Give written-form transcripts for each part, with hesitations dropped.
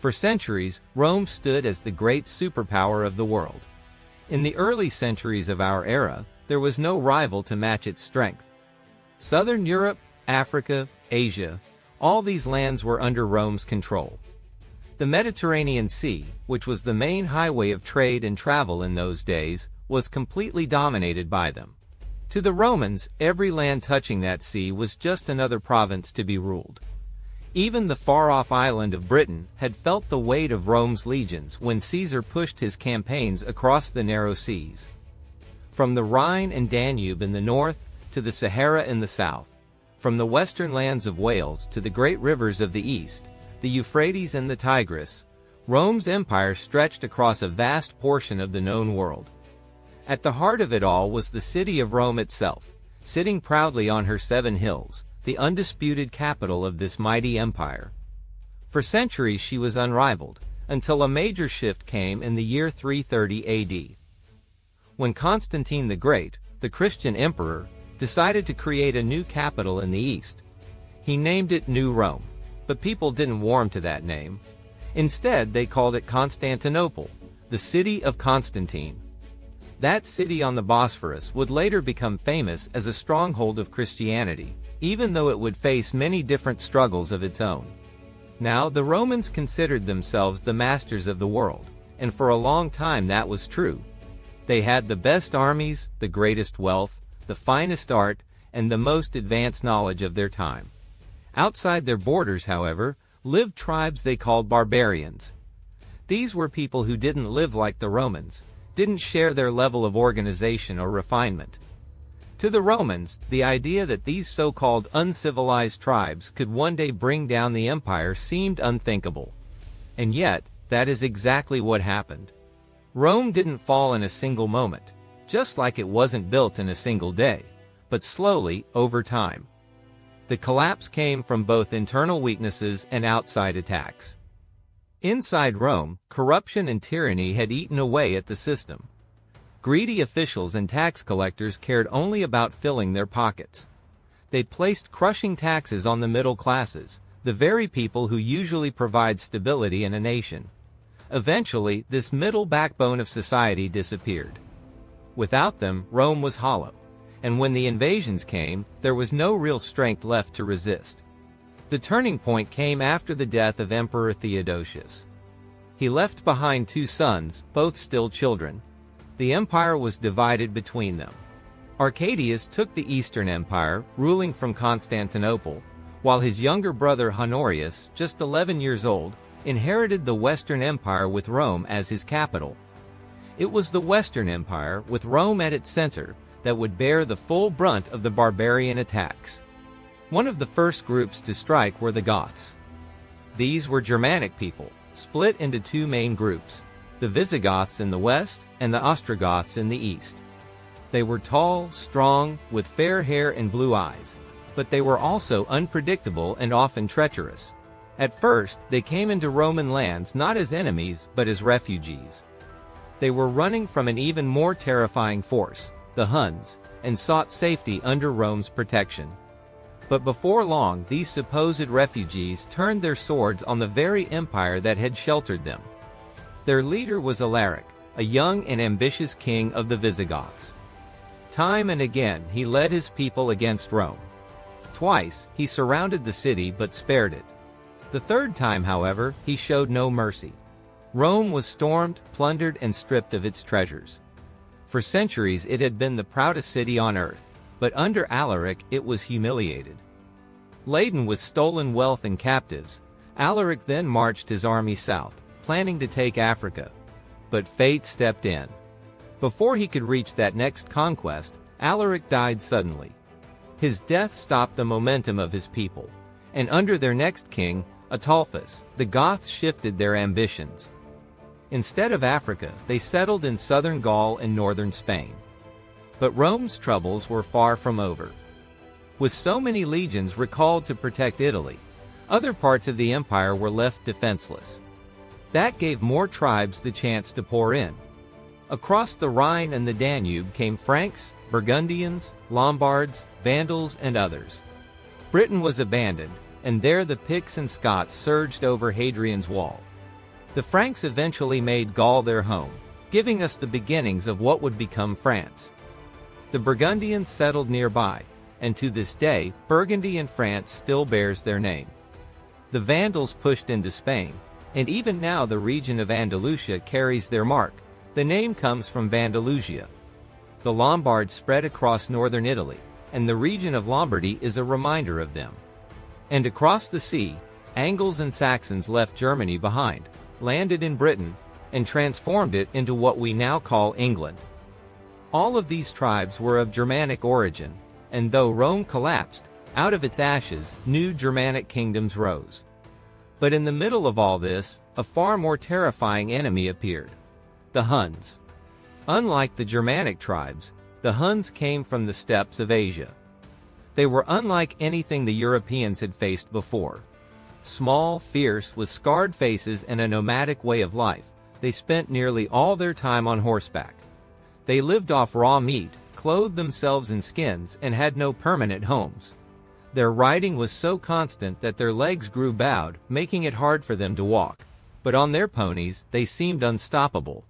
For centuries, Rome stood as the great superpower of the world. In the early centuries of our era, there was no rival to match its strength. Southern Europe, Africa, Asia, all these lands were under Rome's control. The Mediterranean Sea, which was the main highway of trade and travel in those days, was completely dominated by them. To the Romans, every land touching that sea was just another province to be ruled. Even the far-off island of Britain had felt the weight of Rome's legions when Caesar pushed his campaigns across the narrow seas. From the Rhine and Danube in the north to the Sahara in the south, from the western lands of Wales to the great rivers of the east, the Euphrates and the Tigris, Rome's empire stretched across a vast portion of the known world. At the heart of it all was the city of Rome itself, sitting proudly on her 7 hills, the undisputed capital of this mighty empire. For centuries she was unrivaled, until a major shift came in the year 330 AD. When Constantine the Great, the Christian emperor, decided to create a new capital in the east. He named it New Rome, but people didn't warm to that name. Instead, they called it Constantinople, the city of Constantine. That city on the Bosphorus would later become famous as a stronghold of Christianity, even though it would face many different struggles of its own. Now, the Romans considered themselves the masters of the world, and for a long time that was true. They had the best armies, the greatest wealth, the finest art, and the most advanced knowledge of their time. Outside their borders, however, lived tribes they called barbarians. These were people who didn't live like the Romans, didn't share their level of organization or refinement. To the Romans, the idea that these so-called uncivilized tribes could one day bring down the empire seemed unthinkable. And yet, that is exactly what happened. Rome didn't fall in a single moment, just like it wasn't built in a single day, but slowly, over time. The collapse came from both internal weaknesses and outside attacks. Inside Rome, corruption and tyranny had eaten away at the system. Greedy officials and tax collectors cared only about filling their pockets. They placed crushing taxes on the middle classes, the very people who usually provide stability in a nation. Eventually, this middle backbone of society disappeared. Without them, Rome was hollow, and when the invasions came, there was no real strength left to resist. The turning point came after the death of Emperor Theodosius. He left behind 2 sons, both still children. The empire was divided between them. Arcadius took the Eastern Empire, ruling from Constantinople, while his younger brother Honorius, just 11 years old, inherited the Western Empire with Rome as his capital. It was the Western Empire, with Rome at its center, that would bear the full brunt of the barbarian attacks. One of the first groups to strike were the Goths. These were Germanic people, split into 2 main groups, the Visigoths in the west and the Ostrogoths in the east. They were tall, strong, with fair hair and blue eyes, but they were also unpredictable and often treacherous. At first, they came into Roman lands not as enemies but as refugees. They were running from an even more terrifying force, the Huns, and sought safety under Rome's protection. But before long, these supposed refugees turned their swords on the very empire that had sheltered them. Their leader was Alaric, a young and ambitious king of the Visigoths. Time and again he led his people against Rome. Twice, he surrounded the city but spared it. The third time, however, he showed no mercy. Rome was stormed, plundered, and stripped of its treasures. For centuries it had been the proudest city on earth, but under Alaric it was humiliated. Laden with stolen wealth and captives, Alaric then marched his army south, planning to take Africa. But fate stepped in. Before he could reach that next conquest, Alaric died suddenly. His death stopped the momentum of his people, and under their next king, Ataulfus, the Goths shifted their ambitions. Instead of Africa, they settled in southern Gaul and northern Spain. But Rome's troubles were far from over. With so many legions recalled to protect Italy, other parts of the empire were left defenseless. That gave more tribes the chance to pour in. Across the Rhine and the Danube came Franks, Burgundians, Lombards, Vandals, and others. Britain was abandoned, and there the Picts and Scots surged over Hadrian's Wall. The Franks eventually made Gaul their home, giving us the beginnings of what would become France. The Burgundians settled nearby, and to this day, Burgundy in France still bears their name. The Vandals pushed into Spain, and even now the region of Andalusia carries their mark. The name comes from Vandalusia. The Lombards spread across northern Italy, and the region of Lombardy is a reminder of them. And across the sea, Angles and Saxons left Germany behind, landed in Britain, and transformed it into what we now call England. All of these tribes were of Germanic origin, and though Rome collapsed, out of its ashes, new Germanic kingdoms rose. But in the middle of all this, a far more terrifying enemy appeared: the Huns. Unlike the Germanic tribes, the Huns came from the steppes of Asia. They were unlike anything the Europeans had faced before. Small, fierce, with scarred faces and a nomadic way of life, they spent nearly all their time on horseback. They lived off raw meat, clothed themselves in skins, and had no permanent homes. Their riding was so constant that their legs grew bowed, making it hard for them to walk. But on their ponies, they seemed unstoppable.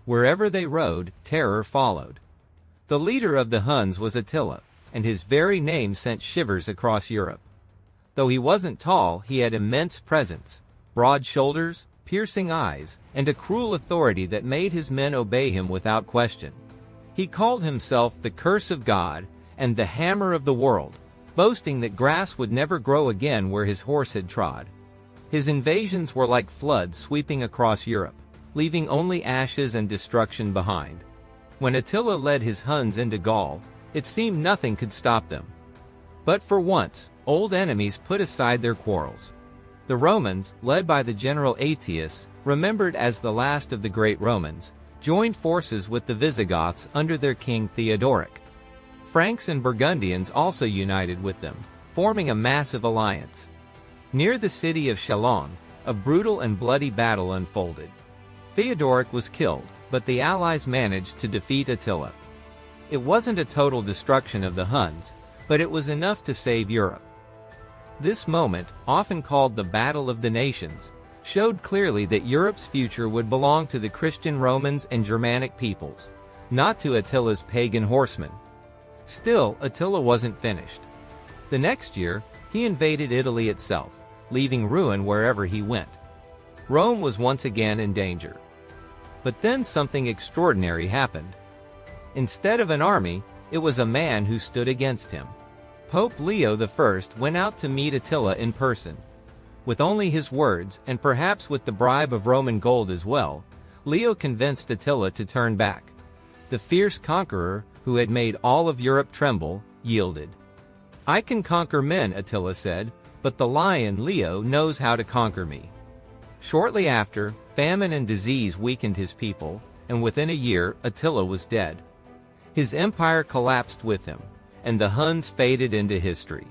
Wherever they rode, terror followed. The leader of the Huns was Attila, and his very name sent shivers across Europe. Though he wasn't tall, he had immense presence, broad shoulders, piercing eyes, and a cruel authority that made his men obey him without question. He called himself the curse of God and the hammer of the world, boasting that grass would never grow again where his horse had trod. His invasions were like floods sweeping across Europe, leaving only ashes and destruction behind. When Attila led his Huns into Gaul, it seemed nothing could stop them. But for once, old enemies put aside their quarrels. The Romans, led by the general Aetius, remembered as the last of the great Romans, joined forces with the Visigoths under their king Theodoric. Franks and Burgundians also united with them, forming a massive alliance. Near the city of Chalon, a brutal and bloody battle unfolded. Theodoric was killed, but the allies managed to defeat Attila. It wasn't a total destruction of the Huns, but it was enough to save Europe. This moment, often called the Battle of the Nations, showed clearly that Europe's future would belong to the Christian Romans and Germanic peoples, not to Attila's pagan horsemen. Still, Attila wasn't finished. The next year, he invaded Italy itself, leaving ruin wherever he went. Rome was once again in danger. But then something extraordinary happened. Instead of an army, it was a man who stood against him. Pope Leo I went out to meet Attila in person. With only his words, and perhaps with the bribe of Roman gold as well, Leo convinced Attila to turn back. The fierce conqueror, who had made all of Europe tremble, yielded. "I can conquer men," Attila said, "but the lion Leo knows how to conquer me." Shortly after, famine and disease weakened his people, and within a year, Attila was dead. His empire collapsed with him, and the Huns faded into history.